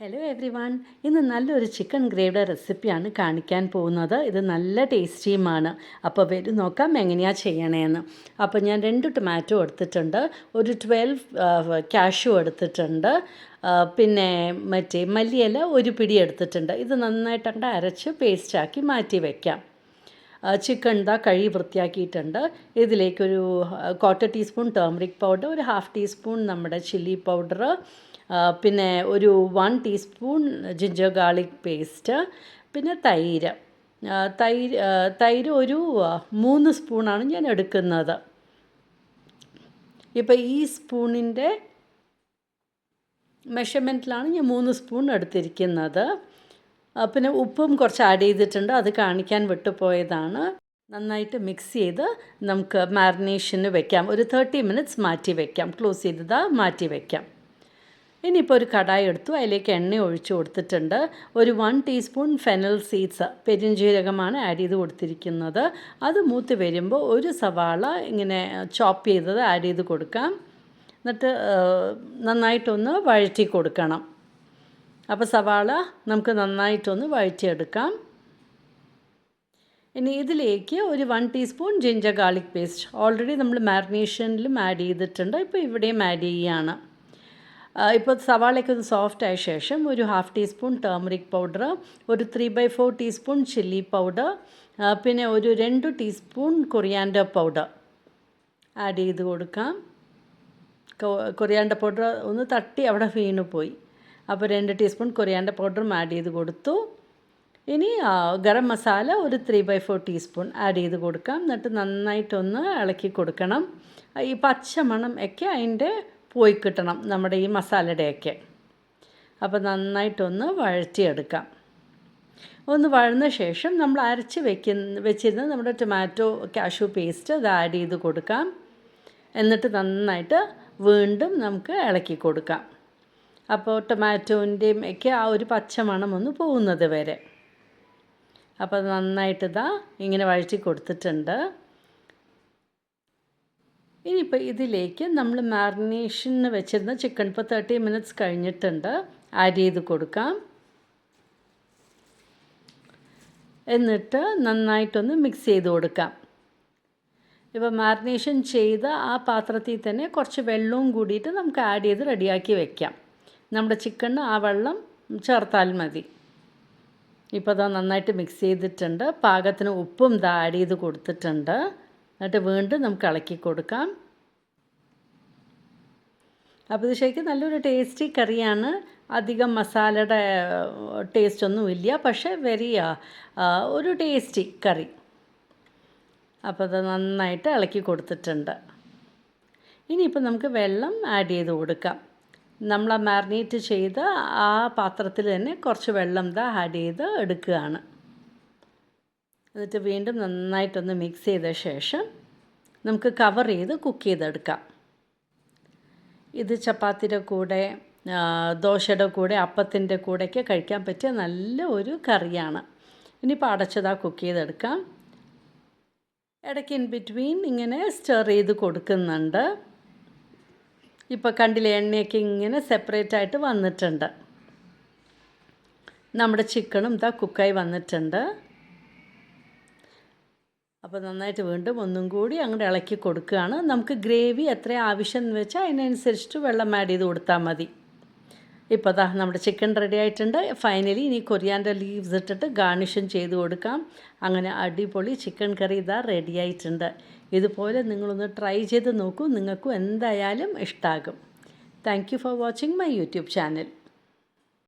Hello every one. ഇന്ന് നല്ലൊരു chicken ഗ്രേവിയുടെ റെസിപ്പിയാണ് കാണിക്കാൻ പോകുന്നത്. ഇത് നല്ല ടേസ്റ്റിയുമാണ്. അപ്പോൾ വരും നോക്കാം എങ്ങനെയാണ് ചെയ്യണേന്ന്. അപ്പോൾ ഞാൻ 2 ടൊമാറ്റോ എടുത്തിട്ടുണ്ട്, ഒരു 12 കാഷ്യൂ എടുത്തിട്ടുണ്ട്, പിന്നെ മല്ലിയില ഒരു പിടി എടുത്തിട്ടുണ്ട്. ഇത് നന്നായിട്ട് അങ്ങോട്ട് അരച്ച് പേസ്റ്റാക്കി മാറ്റി വയ്ക്കാം. ചിക്കൻ കഴുകി വൃത്തിയാക്കിയിട്ടുണ്ട്. ഇതിലേക്കൊരു 1/4 ടീസ്പൂൺ ടേമറിക് പൗഡർ, ഒരു 1/2 ടീസ്പൂൺ നമ്മുടെ ചില്ലി പൗഡർ, പിന്നെ ഒരു 1 ടീസ്പൂൺ ജിഞ്ചർ ഗാർലിക് പേസ്റ്റ്, പിന്നെ തൈര് ഒരു 3 സ്പൂണാണ് ഞാൻ എടുക്കുന്നത്. ഇപ്പോൾ ഈ സ്പൂണിൻ്റെ മെഷർമെൻറ്റിലാണ് ഞാൻ 3 സ്പൂൺ എടുത്തിരിക്കുന്നത്. പിന്നെ ഉപ്പും കുറച്ച് ആഡ് ചെയ്തിട്ടുണ്ട്, അത് കാണിക്കാൻ വിട്ടുപോയതാണ്. നന്നായിട്ട് മിക്സ് ചെയ്ത് നമുക്ക് മാരിനേഷന് വെക്കാം. ഒരു 30 മിനിറ്റ്സ് മാറ്റി വയ്ക്കാം. ക്ലോസ് ചെയ്ത് മാറ്റി വയ്ക്കാം. ഇനിയിപ്പോൾ ഒരു കടായി എടുത്തു, അതിലേക്ക് എണ്ണ ഒഴിച്ച് കൊടുത്തിട്ടുണ്ട്. ഒരു 1 ടീസ്പൂൺ ഫെനൽ സീഡ്സ്, പെരുംജീരകമാണ് ആഡ് ചെയ്ത് കൊടുത്തിരിക്കുന്നത്. അത് മൂത്ത് വരുമ്പോൾ ഒരു സവാള ഇങ്ങനെ ചോപ്പ് ചെയ്തത് ആഡ് ചെയ്ത് കൊടുക്കാം. എന്നിട്ട് നന്നായിട്ടൊന്ന് വഴറ്റി കൊടുക്കണം. അപ്പോൾ സവാള നമുക്ക് നന്നായിട്ടൊന്ന് വഴറ്റിയെടുക്കാം. ഇനി ഇതിലേക്ക് ഒരു 1 teaspoon ginger garlic paste already നമ്മൾ മാരിനേഷനിലും ആഡ് ചെയ്തിട്ടുണ്ട്, ഇപ്പോൾ ഇവിടെയും ആഡ് ചെയ്യുകയാണ്. ഇപ്പോൾ സവാളയൊക്കെ ഒന്ന് സോഫ്റ്റ് ആയ ശേഷം ഒരു 1/2 ടീസ്പൂൺ ടേമറിക് പൗഡർ, ഒരു 3/4 ടീസ്പൂൺ ചില്ലി പൗഡർ, പിന്നെ ഒരു 2 ടീസ്പൂൺ കൊറിയാൻഡർ പൗഡർ ആഡ് ചെയ്ത് കൊടുക്കാം. കൊറിയാൻഡർ പൗഡർ ഒന്ന് തട്ടി അവിടെ വീണ് പോയി. അപ്പോൾ 2 ടീസ്പൂൺ കൊറിയാൻഡർ പൗഡറും ആഡ് ചെയ്ത് കൊടുത്തു. ഇനി ഗരം മസാല ഒരു 3/4 ടീസ്പൂൺ ആഡ് ചെയ്ത് കൊടുക്കാം. എന്നിട്ട് നന്നായിട്ടൊന്ന് ഇളക്കി കൊടുക്കണം. ഈ പച്ചമണം ഒക്കെ അതിൻ്റെ പോയി കിട്ടണം, നമ്മുടെ ഈ മസാലയുടെയൊക്കെ. അപ്പോൾ നന്നായിട്ടൊന്ന് വഴറ്റിയെടുക്കാം. ഒന്ന് വഴന്ന ശേഷം നമ്മൾ അരച്ച് വെച്ചിരുന്ന നമ്മുടെ ടൊമാറ്റോ കാഷ്യൂ പേസ്റ്റ് അത് ആഡ് ചെയ്ത് കൊടുക്കാം. എന്നിട്ട് നന്നായിട്ട് വീണ്ടും നമുക്ക് ഇളക്കി കൊടുക്കാം. അപ്പോൾ ടൊമാറ്റോൻ്റെയും ഒക്കെ ആ ഒരു പച്ചമണം ഒന്ന് പോകുന്നത് വരെ. അപ്പോൾ നന്നായിട്ട് ഇങ്ങനെ വഴറ്റി കൊടുത്തിട്ടുണ്ട്. ഇനിയിപ്പോൾ ഇതിലേക്ക് നമ്മൾ മാരിനേഷന് വെച്ചിരുന്ന ചിക്കൻ ഇപ്പോൾ 30 മിനിറ്റ്സ് കഴിഞ്ഞിട്ടുണ്ട്, ആഡ് ചെയ്ത് കൊടുക്കാം. എന്നിട്ട് നന്നായിട്ടൊന്ന് മിക്സ് ചെയ്ത് കൊടുക്കാം. ഇപ്പോൾ മാരിനേഷൻ ചെയ്ത ആ പാത്രത്തിൽ തന്നെ കുറച്ച് വെള്ളവും കൂടിയിട്ട് നമുക്ക് ആഡ് ചെയ്ത് റെഡിയാക്കി വെക്കാം. നമ്മുടെ ചിക്കന് ആ വെള്ളം ചേർത്താൽ മതി. ഇപ്പോൾ നന്നായിട്ട് മിക്സ് ചെയ്തിട്ടുണ്ട്. പാകത്തിന് ഉപ്പും ആഡ് ചെയ്ത് കൊടുത്തിട്ടുണ്ട്. എന്നിട്ട് വീണ്ടും നമുക്ക് ഇളക്കി കൊടുക്കാം. അപ്പോൾ ഇത് ശരിക്കും നല്ലൊരു ടേസ്റ്റി കറിയാണ്. അധികം മസാലയുടെ ടേസ്റ്റ് ഒന്നുമില്ല, പക്ഷേ ഒരു ടേസ്റ്റി കറി. അപ്പോൾ അത് നന്നായിട്ട് ഇളക്കി കൊടുത്തിട്ടുണ്ട്. ഇനിയിപ്പോൾ നമുക്ക് വെള്ളം ആഡ് ചെയ്ത് കൊടുക്കാം. നമ്മൾ ആ മാരിനേറ്റ് ചെയ്ത ആ പാത്രത്തിൽ തന്നെ കുറച്ച് വെള്ളം ആഡ് ചെയ്ത് എടുക്കുകയാണ്. എന്നിട്ട് വീണ്ടും നന്നായിട്ടൊന്ന് മിക്സ് ചെയ്ത ശേഷം നമുക്ക് കവർ ചെയ്ത് കുക്ക് ചെയ്തെടുക്കാം. ഇത് ചപ്പാത്തിയുടെ കൂടെ, ദോശയുടെ കൂടെ, അപ്പത്തിൻ്റെ കൂടെയൊക്കെ കഴിക്കാൻ പറ്റിയ നല്ല ഒരു കറിയാണ്. ഇനിയിപ്പോൾ അടച്ചതാ കുക്ക് ചെയ്തെടുക്കാം. ഇടയ്ക്ക് ഇൻ ബിറ്റ്വീൻ ഇങ്ങനെ സ്റ്റർ ചെയ്ത് കൊടുക്കുന്നുണ്ട്. ഇപ്പോൾ കണ്ടില്ലേ, എണ്ണയൊക്കെ ഇങ്ങനെ സെപ്പറേറ്റ് ആയിട്ട് വന്നിട്ടുണ്ട്. നമ്മുടെ ചിക്കനും കുക്കായി വന്നിട്ടുണ്ട്. അപ്പോൾ നന്നായിട്ട് വീണ്ടും ഒന്നും കൂടി അങ്ങോട്ട് ഇളക്കി കൊടുക്കുകയാണ്. നമുക്ക് ഗ്രേവി എത്ര ആവശ്യം എന്ന് വെച്ചാൽ അതിനനുസരിച്ചിട്ട് വെള്ളം ആഡ് ചെയ്ത് കൊടുത്താൽ മതി. ഇപ്പോൾ നമ്മുടെ ചിക്കൻ റെഡി ആയിട്ടുണ്ട്. ഫൈനലി ഇനി കൊറിയാൻഡർ ലീവ്സ് ഇട്ടിട്ട് ഗാർണിഷും ചെയ്ത് കൊടുക്കാം. അങ്ങനെ അടിപൊളി ചിക്കൻ കറി റെഡി ആയിട്ടുണ്ട്. ഇതുപോലെ നിങ്ങളൊന്ന് ട്രൈ ചെയ്ത് നോക്കൂ, നിങ്ങൾക്കും എന്തായാലും ഇഷ്ടമാകും. Thank you for watching my YouTube channel.